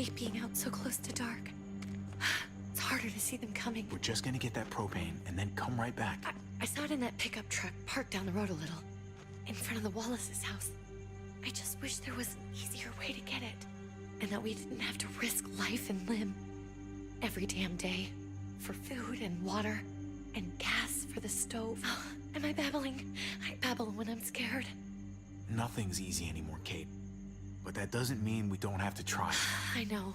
hate being out so close to dark. It's harder to see them coming. We're just gonna get that propane and then come right back. I saw it in that pickup truck parked down the road a little, in front of the Wallace's house. I just wish there was an easier way to get it, and that we didn't have to risk life and limb every damn day for food and water and gas for the stove. Oh, am I babbling? I babble when I'm scared. Nothing's easy anymore, Kate. But that doesn't mean we don't have to try. I know.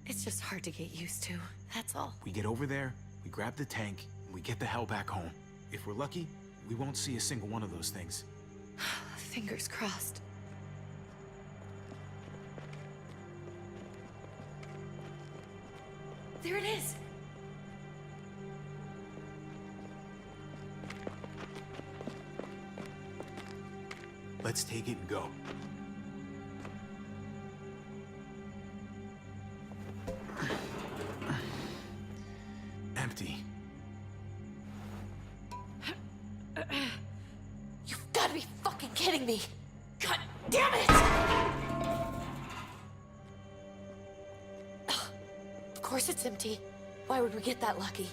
It's just hard to get used to, that's all. We get over there, we grab the tank, and we get the hell back home. If we're lucky, we won't see a single one of those things. Fingers crossed. There it is! Let's take it and go. Empty. You've got to be fucking kidding me! God damn it! Of course it's empty. Why would we get that lucky?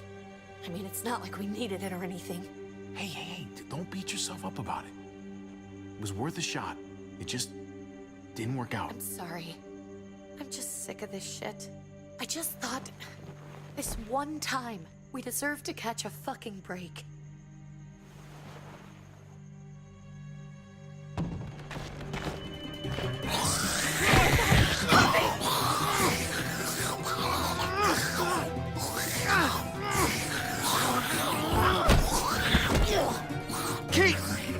I mean, it's not like we needed it or anything. Hey, don't beat yourself up about it. It was worth a shot. It just didn't work out. I'm sorry. I'm just sick of this shit. I just thought, this one time, we deserve to catch a fucking break. Kate!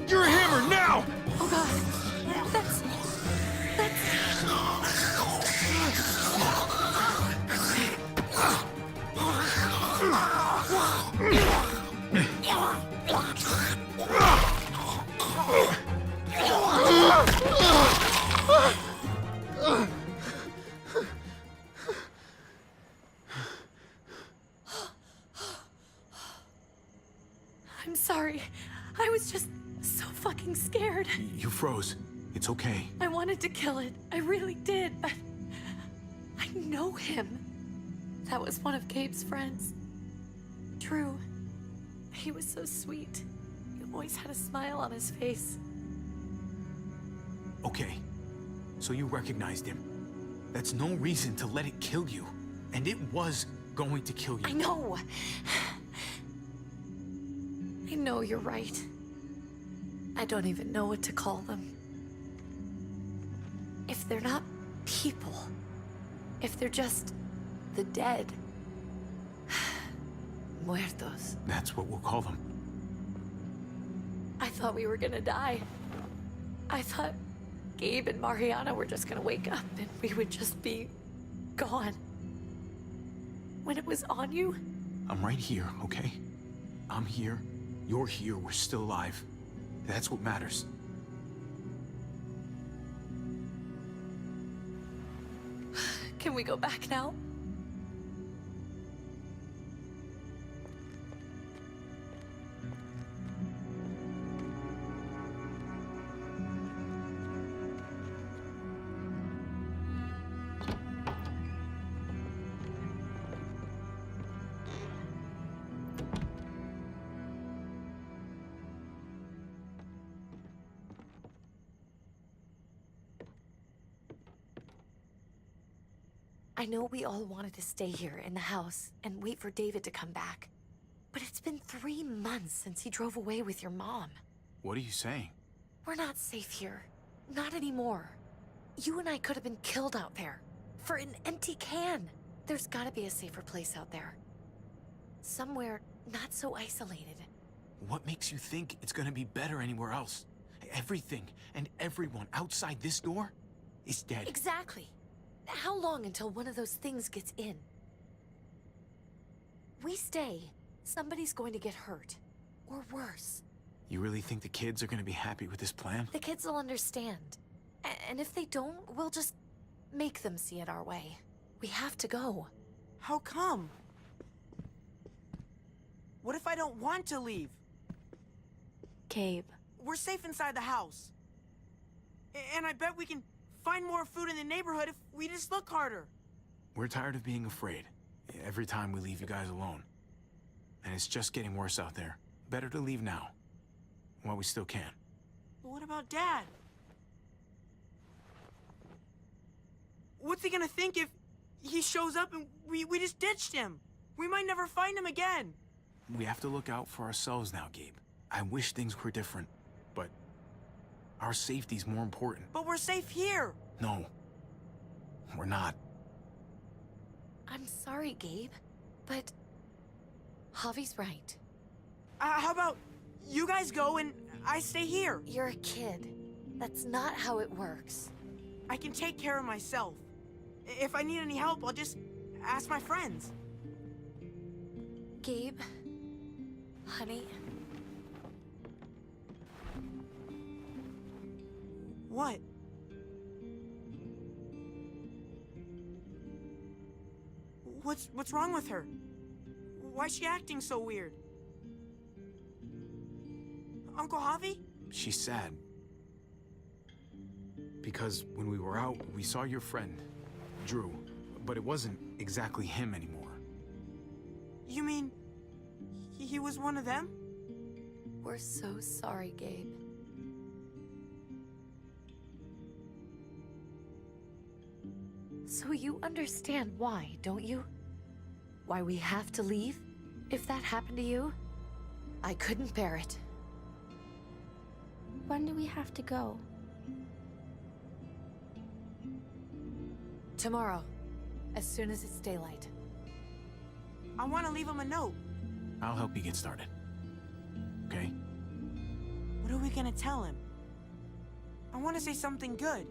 You're a hammer now! Oh god, that's... I'm sorry. I was just so fucking scared. You froze. It's okay. I wanted to kill it. I really did, but I know him. That was one of Gabe's friends. Drew. He was so sweet. He always had a smile on his face. Okay. So you recognized him. That's no reason to let it kill you. And it was going to kill you. I know. I know you're right. I don't even know what to call them. If they're not people, if they're just the dead, muertos. That's what we'll call them. I thought we were gonna die. I thought Gabe and Mariana were just gonna wake up and we would just be gone. When it was on you, I'm right here, okay? I'm here. You're here. We're still alive. That's what matters. can we go back now? I know we all wanted to stay here in the house and wait for David to come back. But it's been 3 months since he drove away with your mom. What are you saying? We're not safe here. Not anymore. You and I could have been killed out there. For an empty can. There's gotta be a safer place out there. Somewhere not so isolated. What makes you think it's gonna be better anywhere else? Everything and everyone outside this door is dead. Exactly. How long until one of those things gets in? We stay, somebody's going to get hurt. Or worse. You really think the kids are gonna be happy with this plan? The kids will understand. And if they don't, we'll just make them see it our way. We have to go. How come? What if I don't want to leave? Gabe. We're safe inside the house. And I bet we can find more food in the neighborhood if we just look harder. We're tired of being afraid every time we leave you guys alone. And it's just getting worse out there. Better to leave now, while we still can. But what about Dad? What's he gonna think if he shows up and we just ditched him? We might never find him again. We have to look out for ourselves now, Gabe. I wish things were different, but our safety's more important. But we're safe here. No, we're not. I'm sorry, Gabe, but Javi's right. How about you guys go and I stay here? You're a kid. That's not how it works. I can take care of myself. If I need any help, I'll just ask my friends. Gabe, honey, What? What's wrong with her? Why's she acting so weird? Uncle Javi? She's sad. Because when we were out, we saw your friend, Drew, but it wasn't exactly him anymore. You mean he was one of them? we're so sorry, Gabe. So you understand why, don't you? Why we have to leave? If that happened to you, I couldn't bear it. When do we have to go? Tomorrow, as soon as it's daylight. I want to leave him a note. I'll help you get started. Okay? What are we gonna tell him? I want to say something good.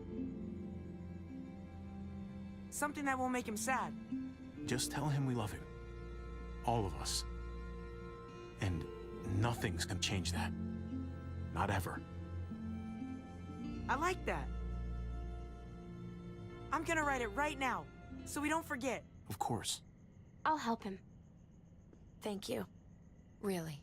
Something that won't make him sad. Just tell him we love him. All of us. And nothing's gonna change that. Not ever. I like that. I'm gonna write it right now, so we don't forget. Of course. I'll help him. Thank you. Really.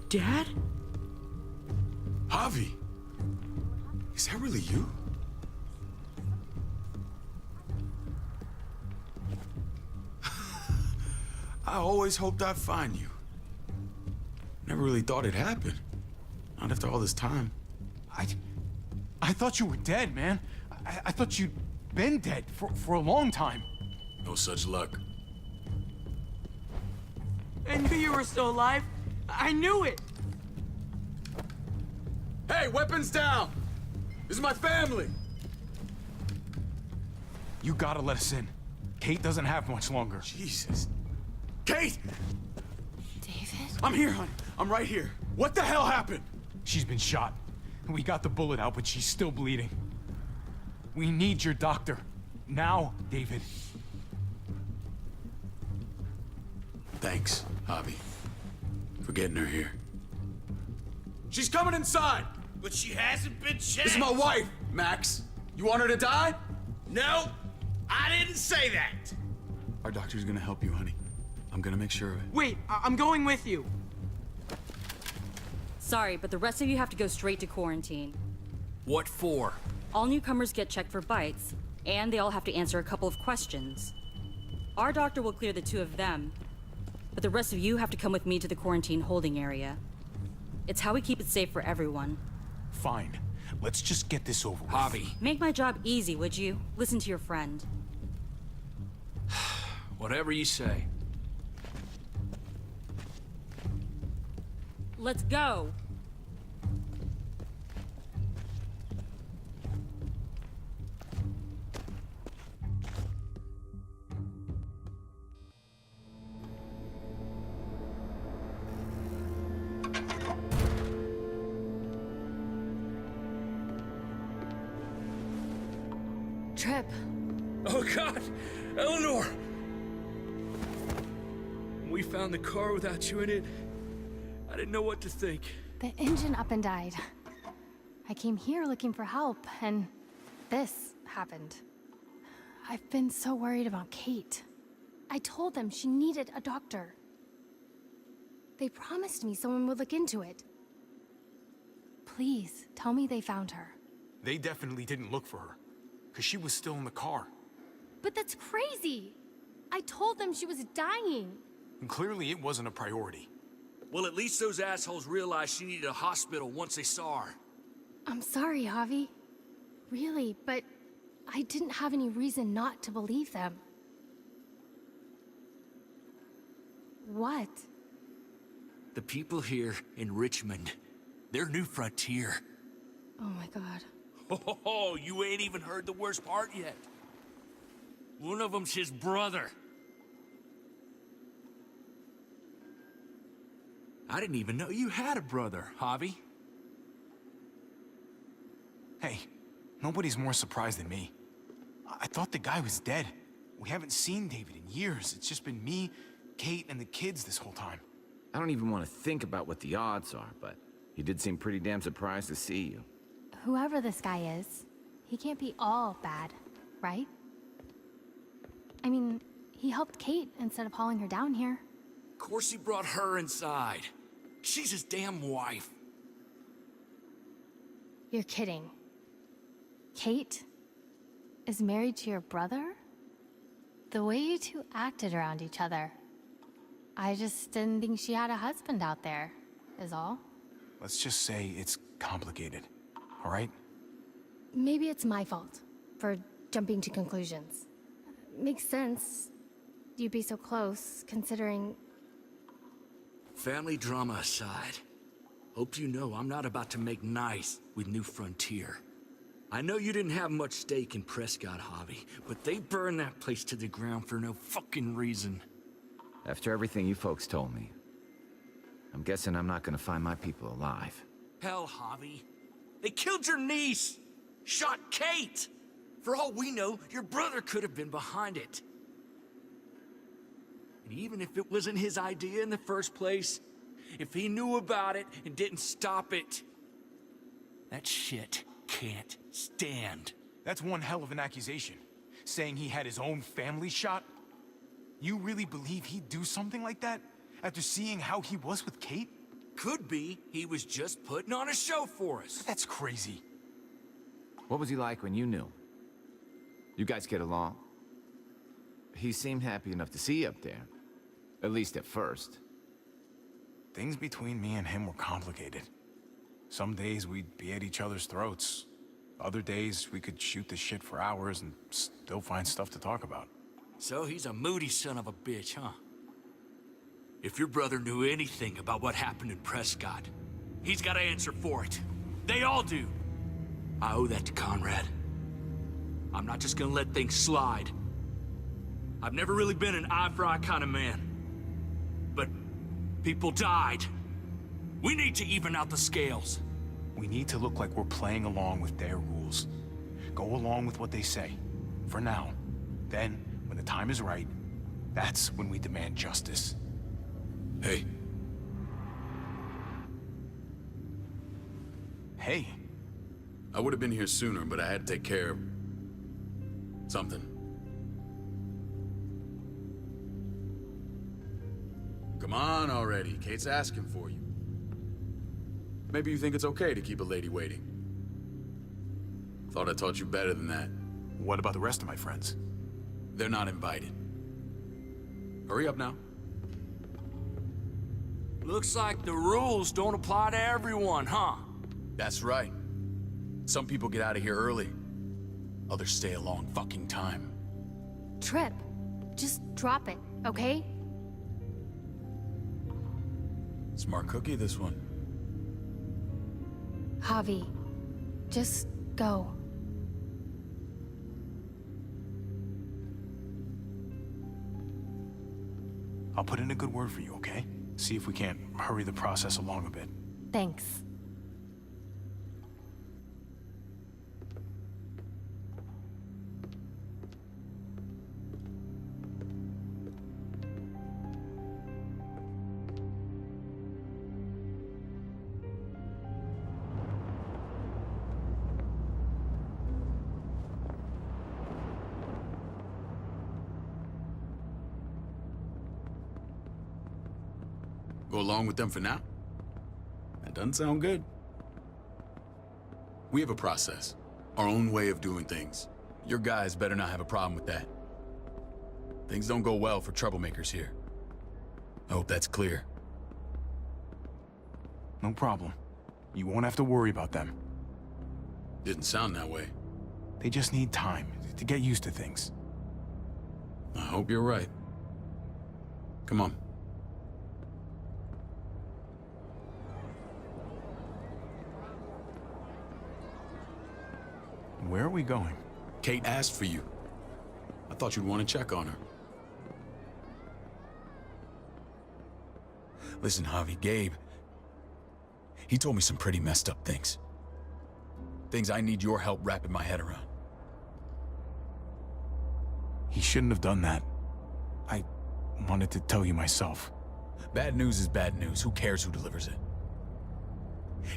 Dad? Javi! Is that really you? I always hoped I'd find you. Never really thought it'd happen. Not after all this time. I thought you were dead, man. I thought you'd been dead for a long time. No such luck. I knew you were still alive. I knew it! Hey, weapons down! This is my family! You gotta let us in. Kate doesn't have much longer. Jesus. Kate! David? I'm here, honey. I'm right here. What the hell happened? She's been shot. We got the bullet out, but she's still bleeding. We need your doctor. Now, David. Thanks, Javi, for getting her here. She's coming inside! But she hasn't been checked. This is my wife, Max. You want her to die? No, I didn't say that. Our doctor's gonna help you, honey. I'm gonna make sure of it. Wait, I'm going with you. Sorry, but the rest of you have to go straight to quarantine. What for? All newcomers get checked for bites, and they all have to answer a couple of questions. Our doctor will clear the two of them, but the rest of you have to come with me to the quarantine holding area. It's how we keep it safe for everyone. Fine. Let's just get this over with. Javi, Make my job easy, would you? Listen to your friend. whatever you say. Let's go! Trip. Oh God, Eleanor! When we found the car without you in it, I didn't know what to think. The engine up and died. I came here looking for help, and this happened. I've been so worried about Kate. I told them she needed a doctor. They promised me someone would look into it. Please, tell me they found her. They definitely didn't look for her, because she was still in the car. But that's crazy! I told them she was dying. And clearly it wasn't a priority. Well, at least those assholes realized she needed a hospital once they saw her. I'm sorry, Javi. Really, but I didn't have any reason not to believe them. What? The people here in Richmond, their new frontier. Oh my god. Oh, you ain't even heard the worst part yet. One of them's his brother. I didn't even know you had a brother, Javi. Hey, nobody's more surprised than me. I thought the guy was dead. We haven't seen David in years. It's just been me, Kate, and the kids this whole time. I don't even want to think about what the odds are, but he did seem pretty damn surprised to see you. Whoever this guy is, he can't be all bad, right? I mean, he helped Kate instead of hauling her down here. Of course he brought her inside. She's his damn wife. You're kidding. Kate is married to your brother? The way you two acted around each other. I just didn't think she had a husband out there, is all. Let's just say it's complicated, all right? Maybe it's my fault for jumping to conclusions. Makes sense. You'd be so close, considering... Family drama aside, hope you know I'm not about to make nice with New Frontier. I know you didn't have much stake in Prescott, Javi, but they burned that place to the ground for no fucking reason. After everything you folks told me, I'm guessing I'm not gonna find my people alive. Hell, Javi. They killed your niece! Shot Kate! For all we know, your brother could have been behind it. And even if it wasn't his idea in the first place, if he knew about it and didn't stop it, that shit can't stand. That's one hell of an accusation. Saying he had his own family shot? You really believe he'd do something like that? After seeing how he was with Kate? Could be he was just putting on a show for us. That's crazy. What was he like when you knew? You guys get along? He seemed happy enough to see you up there. At least at first. Things between me and him were complicated. Some days we'd be at each other's throats. Other days we could shoot the shit for hours and still find stuff to talk about. So he's a moody son of a bitch, huh? If your brother knew anything about what happened in Prescott, he's got to answer for it. They all do. I owe that to Conrad. I'm not just gonna let things slide. I've never really been an eye-for-eye kind of man. But people died. We need to even out the scales. We need to look like we're playing along with their rules. Go along with what they say. For now. Then, when the time is right, that's when we demand justice. Hey, Hey, I would have been here sooner, but I had to take care of something. Come on already. Kate's asking for you. Maybe you think it's okay to keep a lady waiting. Thought I taught you better than that. what about the rest of my friends? They're not invited. Hurry up now. Looks like the rules don't apply to everyone, huh? That's right. Some people get out of here early. Others stay a long fucking time. Trip, just drop it, okay? Smart cookie, this one. Javi, just go. I'll put in a good word for you, okay? See if we can't hurry the process along a bit. Thanks. Go along with them for now? That doesn't sound good. We have a process, our own way of doing things. Your guys better not have a problem with that. Things don't go well for troublemakers here. I hope that's clear. No problem. You won't have to worry about them. Didn't sound that way. They just need time to get used to things. I hope you're right. Come on. Where are we going? Kate asked for you. I thought you'd want to check on her. Listen, Javi, Gabe, he told me some pretty messed up things. Things I need your help wrapping my head around. He shouldn't have done that. I wanted to tell you myself. Bad news is bad news. Who cares who delivers it?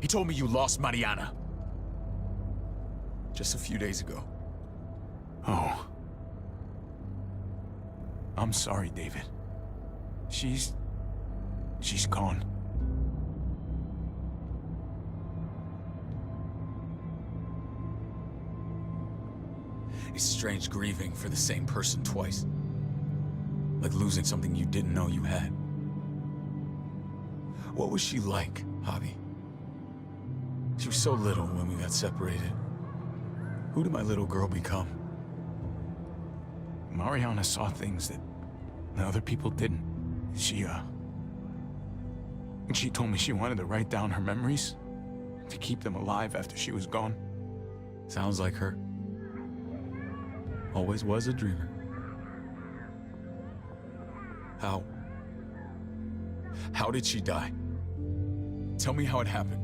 He told me you lost Mariana. Just a few days ago. Oh. I'm sorry, David. She's gone. It's strange grieving for the same person twice. Like losing something you didn't know you had. What was she like, Javi? She was so little when we got separated. Who did my little girl become? Mariana saw things that other people didn't. She told me she wanted to write down her memories to keep them alive after she was gone. Sounds like her. Always was a dreamer. How did she die? Tell me how it happened.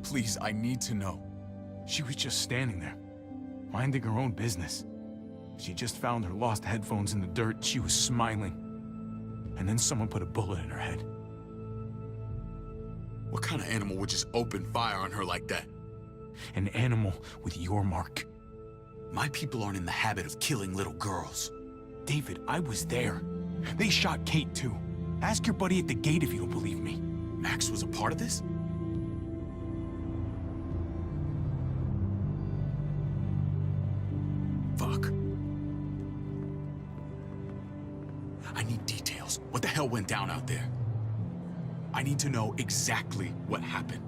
Please, I need to know. She was just standing there, minding her own business. She just found her lost headphones in the dirt. She was smiling. And then someone put a bullet in her head. What kind of animal would just open fire on her like that? An animal with your mark. My people aren't in the habit of killing little girls. David, I was there. They shot Kate too. Ask your buddy at the gate if you don't believe me. Max was a part of this? Fuck. I need details. What the hell went down out there? I need to know exactly what happened.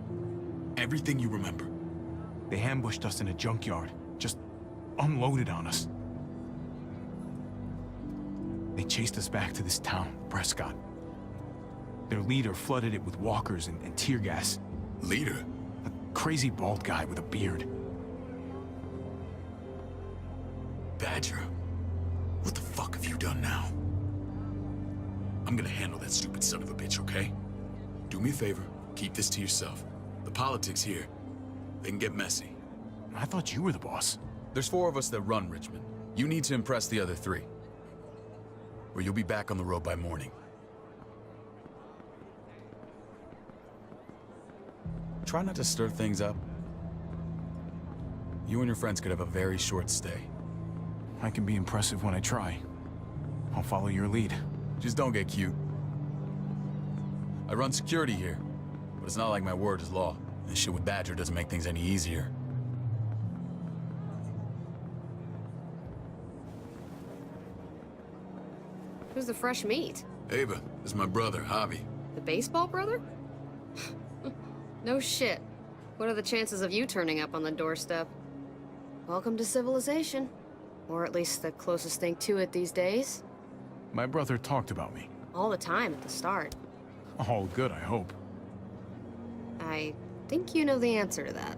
Everything you remember. They ambushed us in a junkyard. Just unloaded on us. They chased us back to this town, Prescott. Their leader flooded it with walkers and tear gas. Leader? Crazy bald guy with a beard. Badger, what the fuck have you done now? I'm gonna handle that stupid son of a bitch, okay? Do me a favor, keep this to yourself. The politics here, they can get messy. I thought you were the boss. There's 4 of us that run Richmond. You need to impress the other 3. Or you'll be back on the road by morning. Try not to stir things up. You and your friends could have a very short stay. I can be impressive when I try. I'll follow your lead. Just don't get cute. I run security here, but it's not like my word is law. This shit with Badger doesn't make things any easier. Who's the fresh meat? Ava, this is my brother, Javi. The baseball brother? No shit. What are the chances of you turning up on the doorstep? Welcome to civilization. Or at least the closest thing to it these days. My brother talked about me. All the time at the start. All good, I hope. I think you know the answer to that.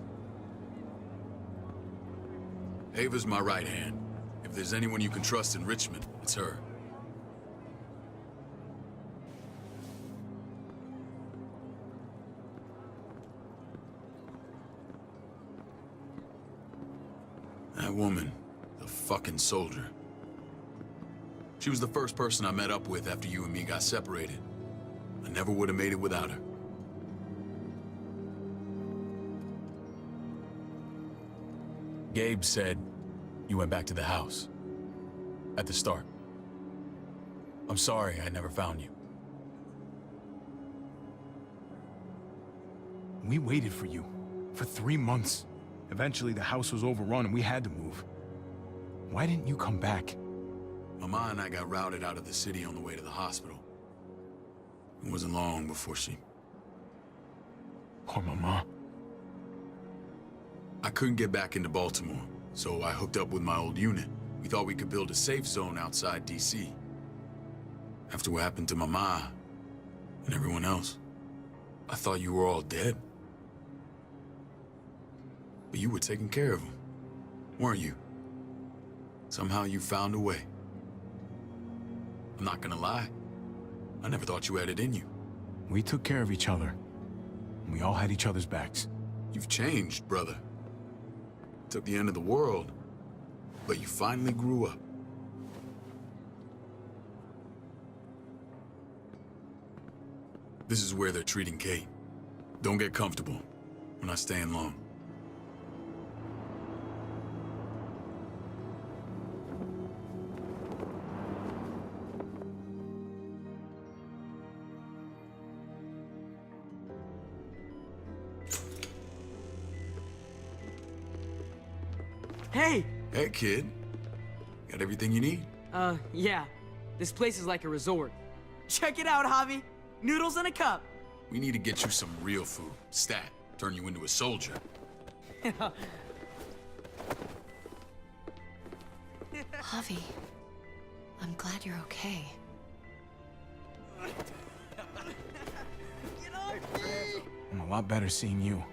Ava's my right hand. If there's anyone you can trust in Richmond, it's her. That woman, the fucking soldier. She was the first person I met up with after you and me got separated. I never would have made it without her. Gabe said you went back to the house. At the start. I'm sorry I never found you. We waited for you. For 3 months. Eventually the house was overrun and we had to move. Why didn't you come back? Mama and I got routed out of the city on the way to the hospital. It wasn't long before she... Poor Mama. I couldn't get back into Baltimore, so I hooked up with my old unit. We thought we could build a safe zone outside D.C. After what happened to Mama and everyone else, I thought you were all dead. But you were taking care of them, weren't you? Somehow you found a way. I'm not gonna lie. I never thought you had it in you. We took care of each other. We all had each other's backs. You've changed, brother. Took the end of the world, but you finally grew up. This is where they're treating Kate. Don't get comfortable. We're not staying long. Hey! Hey, kid. Got everything you need? Yeah. This place is like a resort. Check it out, Javi. Noodles in a cup. We need to get you some real food. Stat. Turn you into a soldier. Javi, I'm glad you're okay. I'm a lot better seeing you.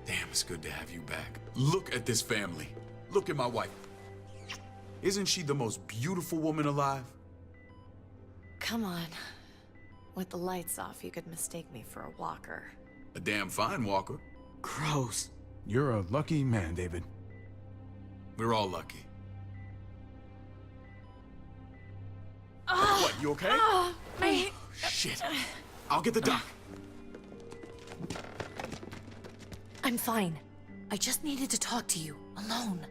Damn, it's good to have you back. Look at this family. Look at my wife. Isn't she the most beautiful woman alive? Come on. With the lights off, you could mistake me for a walker. A damn fine walker. Gross. You're a lucky man, David. We're all lucky. What, you okay? Shit. I'll get the doc. I'm fine. I just needed to talk to you, alone.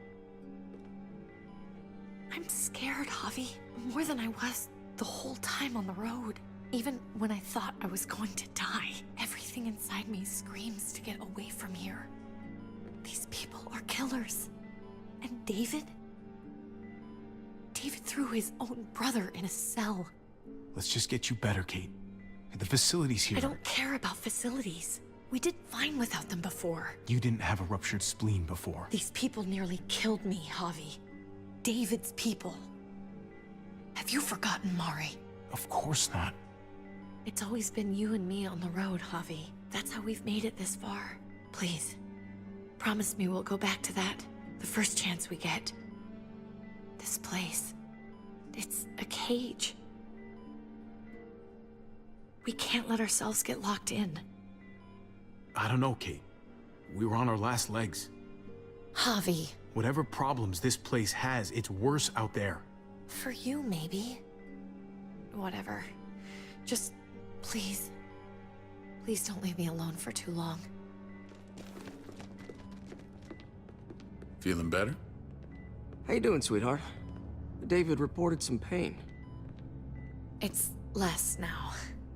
I'm scared, Javi. More than I was the whole time on the road. Even when I thought I was going to die, everything inside me screams to get away from here. These people are killers. And David? David threw his own brother in a cell. Let's just get you better, Kate. The facility's here. I don't care about facilities. We did fine without them before. You didn't have a ruptured spleen before. These people nearly killed me, Javi. David's people. Have you forgotten, Mari? Of course not. It's always been you and me on the road, Javi. That's how we've made it this far. Please, promise me we'll go back to that the first chance we get. This place, it's a cage. We can't let ourselves get locked in. I don't know, Kate. We were on our last legs. Javi. Whatever problems this place has, it's worse out there. For you, maybe. Whatever. Just, please. Please don't leave me alone for too long. Feeling better? How you doing, sweetheart? David reported some pain. It's less now.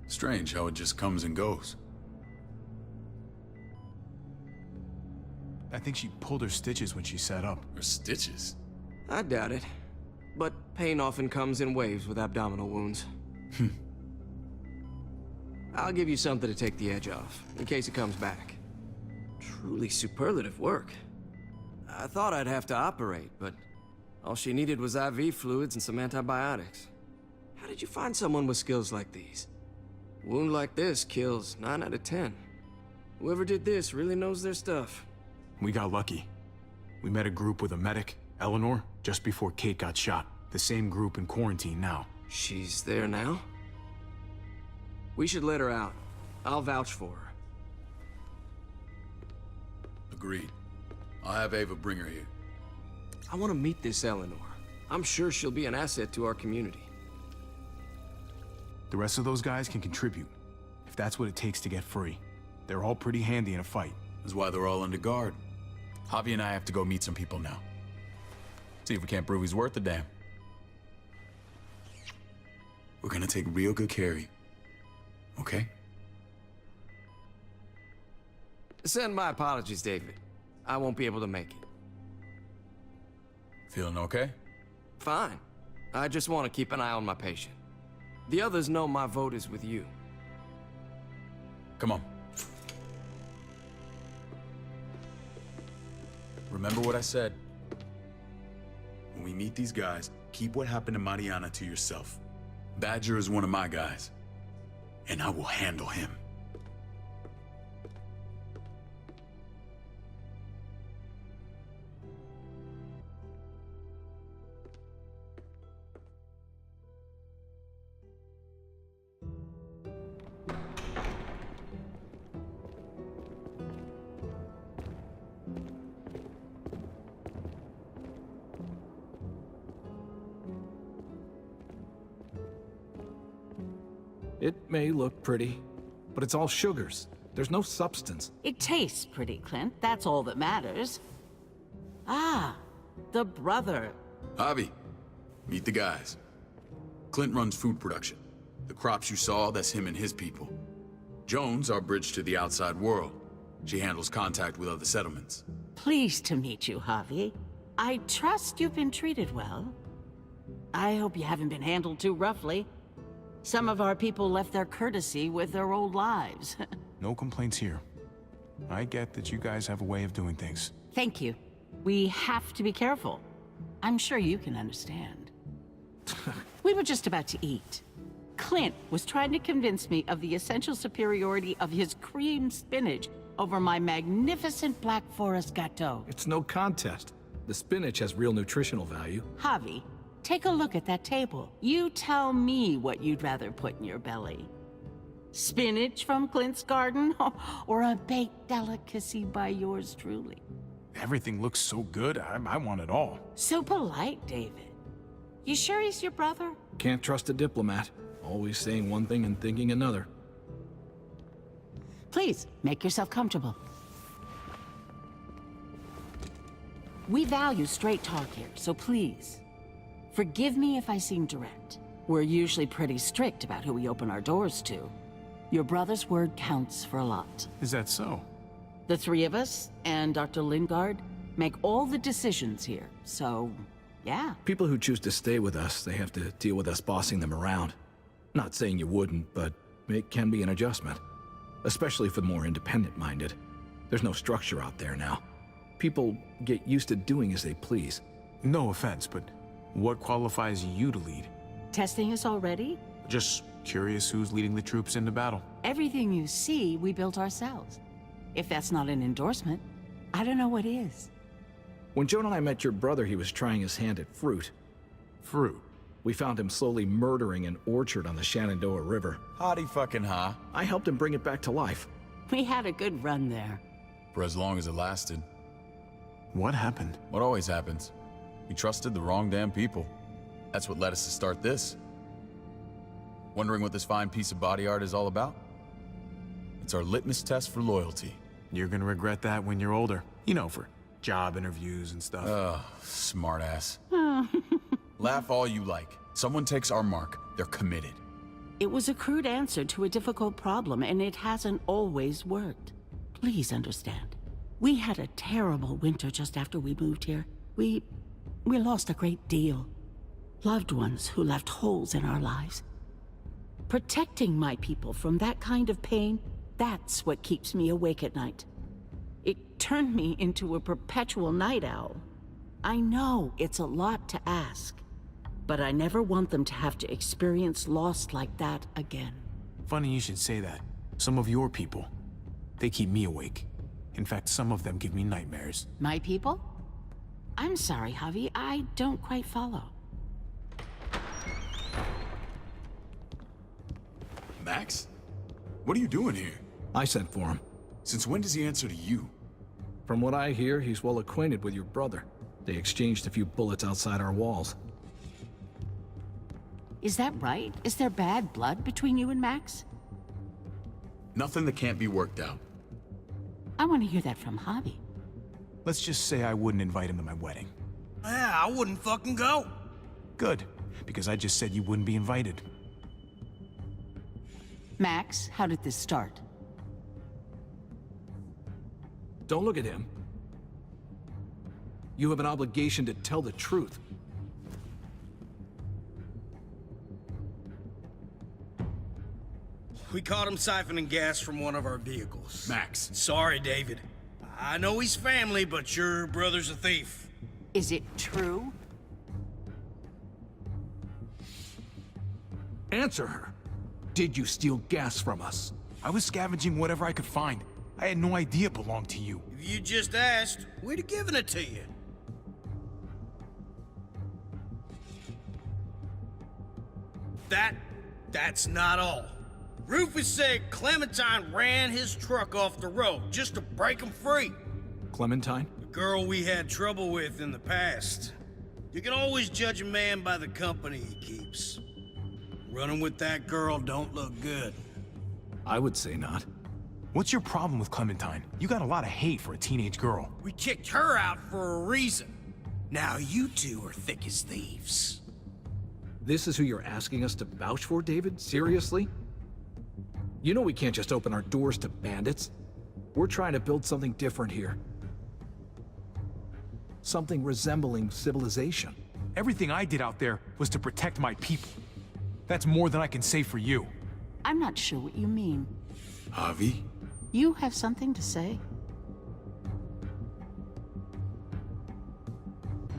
Strange how it just comes and goes. I think she pulled her stitches when she sat up. Her stitches? I doubt it. But pain often comes in waves with abdominal wounds. I'll give you something to take the edge off, in case it comes back. Truly superlative work. I thought I'd have to operate, but all she needed was IV fluids and some antibiotics. How did you find someone with skills like these? A wound like this kills 9 out of 10. Whoever did this really knows their stuff. We got lucky. We met a group with a medic, Eleanor, just before Kate got shot. The same group in quarantine now. She's there now? We should let her out. I'll vouch for her. Agreed. I'll have Ava bring her here. I want to meet this Eleanor. I'm sure she'll be an asset to our community. The rest of those guys can contribute, if that's what it takes to get free. They're all pretty handy in a fight. That's why they're all under guard. Javi and I have to go meet some people now. See if we can't prove he's worth the damn. We're gonna take real good care of you. Okay? Send my apologies, David. I won't be able to make it. Feeling okay? Fine. I just want to keep an eye on my patient. The others know my vote is with you. Come on. Remember what I said. When we meet these guys, keep what happened to Mariana to yourself. Badger is one of my guys, and I will handle him. It may look pretty, but it's all sugars. There's no substance. It tastes pretty, Clint. That's all that matters. Ah, the brother. Javi, meet the guys. Clint runs food production. The crops you saw, that's him and his people. Jones, our bridge to the outside world. She handles contact with other settlements. Pleased to meet you, Javi. I trust you've been treated well. I hope you haven't been handled too roughly. Some of our people left their courtesy with their old lives. No complaints here. I get that you guys have a way of doing things. Thank you. We have to be careful. I'm sure you can understand. We were just about to eat. Clint was trying to convince me of the essential superiority of his cream spinach over my magnificent Black Forest gâteau. It's no contest. The spinach has real nutritional value. Javi, take a look at that table. You tell me what you'd rather put in your belly. Spinach from Clint's garden, or a baked delicacy by yours truly? Everything looks so good, I want it all. So polite, David. You sure he's your brother? Can't trust a diplomat. Always saying one thing and thinking another. Please, make yourself comfortable. We value straight talk here, so please, forgive me if I seem direct. We're usually pretty strict about who we open our doors to. Your brother's word counts for a lot. Is that so? The three of us and Dr. Lingard make all the decisions here, so yeah. People who choose to stay with us, they have to deal with us bossing them around. Not saying you wouldn't, but it can be an adjustment. Especially for the more independent-minded. There's no structure out there now. People get used to doing as they please. No offense, but what qualifies you to lead? Testing us already? Just curious who's leading the troops into battle. Everything you see, we built ourselves. If that's not an endorsement, I don't know what is. When Joan and I met your brother, he was trying his hand at fruit. Fruit. We found him slowly murdering an orchard on the Shenandoah River. Howdy fucking ha. I helped him bring it back to life. We had a good run there. For as long as it lasted. What happened? What always happens. We trusted the wrong damn people. That's what led us to start this. Wondering what this fine piece of body art is all about? It's our litmus test for loyalty. You're gonna regret that when you're older. You know, for job interviews and stuff. Ugh, smartass. Laugh all you like. Someone takes our mark, they're committed. It was a crude answer to a difficult problem, and it hasn't always worked. Please understand. We had a terrible winter just after we moved here. We lost a great deal. Loved ones who left holes in our lives. Protecting my people from that kind of pain, that's what keeps me awake at night. It turned me into a perpetual night owl. I know it's a lot to ask, but I never want them to have to experience loss like that again. Funny you should say that. Some of your people, they keep me awake. In fact, some of them give me nightmares. My people? I'm sorry, Javi, I don't quite follow. Max? What are you doing here? I sent for him. Since when does he answer to you? From what I hear, he's well acquainted with your brother. They exchanged a few bullets outside our walls. Is that right? Is there bad blood between you and Max? Nothing that can't be worked out. I want to hear that from Javi. Let's just say I wouldn't invite him to my wedding. Yeah, I wouldn't fucking go. Good, because I just said you wouldn't be invited. Max, how did this start? Don't look at him. You have an obligation to tell the truth. We caught him siphoning gas from one of our vehicles. Max. Sorry, David. I know he's family, but your brother's a thief. Is it true? Answer her. Did you steal gas from us? I was scavenging whatever I could find. I had no idea it belonged to you. If you just asked, we'd have given it to you. That's not all. Rufus said Clementine ran his truck off the road just to break him free. Clementine? The girl we had trouble with in the past. You can always judge a man by the company he keeps. Running with that girl don't look good. I would say not. What's your problem with Clementine? You got a lot of hate for a teenage girl. We kicked her out for a reason. Now you two are thick as thieves. This is who you're asking us to vouch for, David? Seriously? You know we can't just open our doors to bandits. We're trying to build something different here. Something resembling civilization. Everything I did out there was to protect my people. That's more than I can say for you. I'm not sure what you mean. Javi? You have something to say?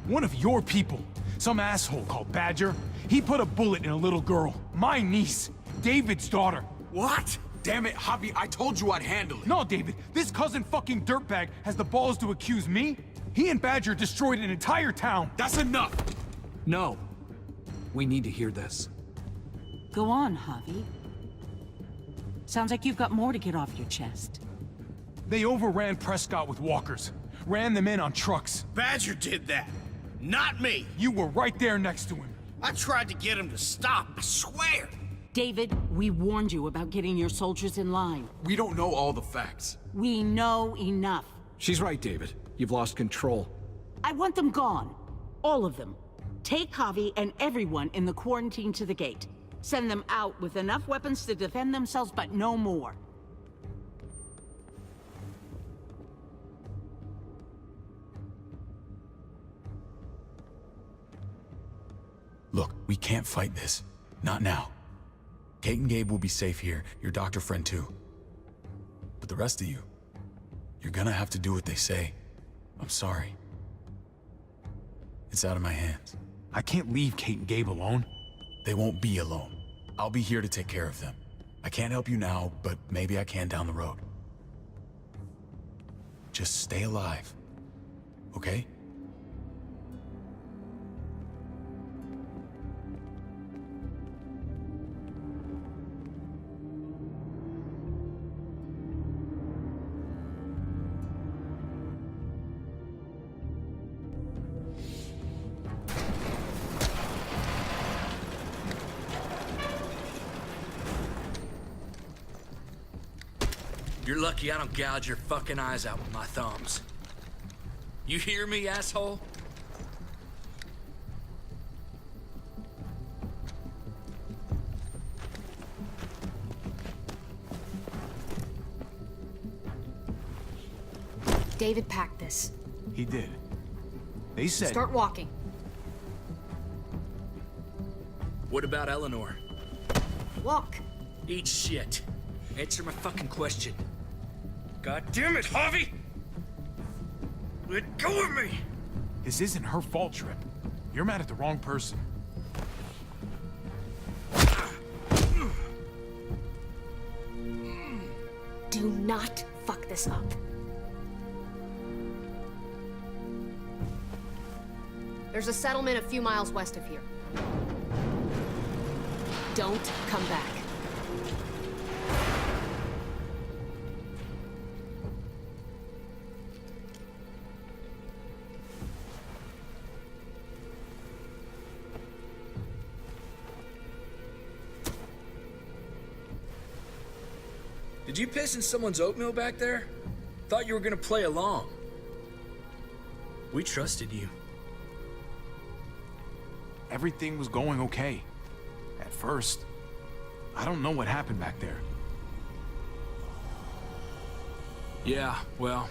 One of your people, some asshole called Badger, he put a bullet in a little girl, my niece, David's daughter. What? Damn it, Javi, I told you I'd handle it. No, David, this cousin fucking dirtbag has the balls to accuse me? He and Badger destroyed an entire town. That's enough! No. We need to hear this. Go on, Javi. Sounds like you've got more to get off your chest. They overran Prescott with walkers, ran them in on trucks. Badger did that, not me. You were right there next to him. I tried to get him to stop, I swear. David, we warned you about getting your soldiers in line. We don't know all the facts. We know enough. She's right, David. You've lost control. I want them gone. All of them. Take Javi and everyone in the quarantine to the gate. Send them out with enough weapons to defend themselves, but no more. Look, we can't fight this. Not now. Kate and Gabe will be safe here, your doctor friend too. But the rest of you, you're gonna have to do what they say. I'm sorry. It's out of my hands. I can't leave Kate and Gabe alone. They won't be alone. I'll be here to take care of them. I can't help you now, but maybe I can down the road. Just stay alive, okay? You're lucky I don't gouge your fucking eyes out with my thumbs. You hear me, asshole? David packed this. He did. They said... Start walking. What about Eleanor? Walk. Eat shit. Answer my fucking question. God damn it, Javi! Let go of me! This isn't her fault, Trip. You're mad at the wrong person. Do not fuck this up. There's a settlement a few miles west of here. Don't come back. Did you piss in someone's oatmeal back there? Thought you were gonna play along. We trusted you. Everything was going okay. At first. I don't know what happened back there. Yeah, well,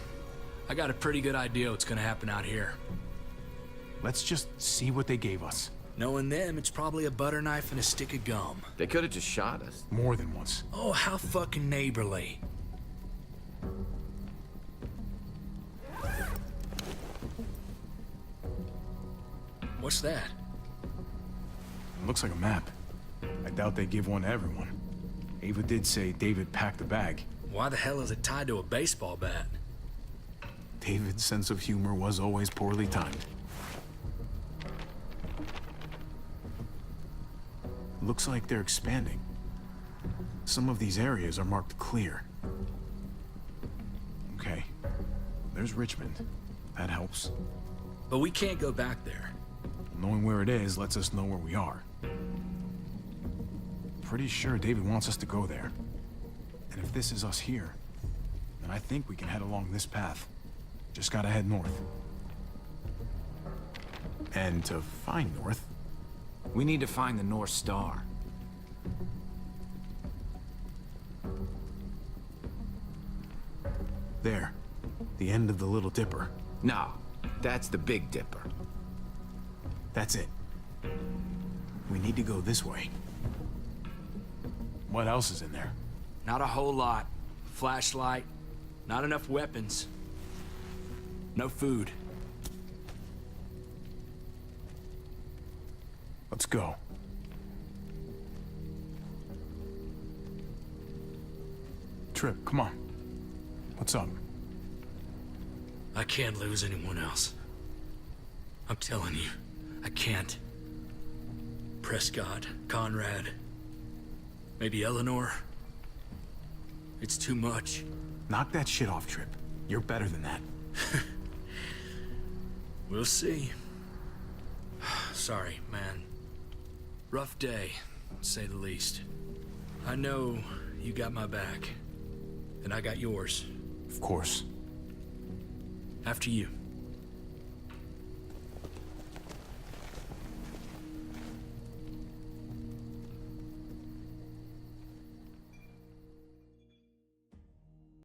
I got a pretty good idea what's gonna happen out here. Let's just see what they gave us. Knowing them, it's probably a butter knife and a stick of gum. They could have just shot us. More than once. Oh, how fucking neighborly. What's that? It looks like a map. I doubt they give one to everyone. Ava did say David packed the bag. Why the hell is it tied to a baseball bat? David's sense of humor was always poorly timed. Looks like they're expanding. Some of these areas are marked clear. Okay. There's Richmond. That helps. But we can't go back there. Knowing where it is lets us know where we are. Pretty sure David wants us to go there. And if this is us here, then I think we can head along this path. Just gotta head north. And to find north... We need to find the North Star. There. The end of the Little Dipper. No, that's the Big Dipper. That's it. We need to go this way. What else is in there? Not a whole lot. Flashlight. Not enough weapons. No food. Let's go. Trip, come on. What's up? I can't lose anyone else. I'm telling you, I can't. Prescott, Conrad, maybe Eleanor. It's too much. Knock that shit off, Trip. You're better than that. We'll see. Sorry, man. Rough day, to say the least. I know you got my back, and I got yours. Of course. After you.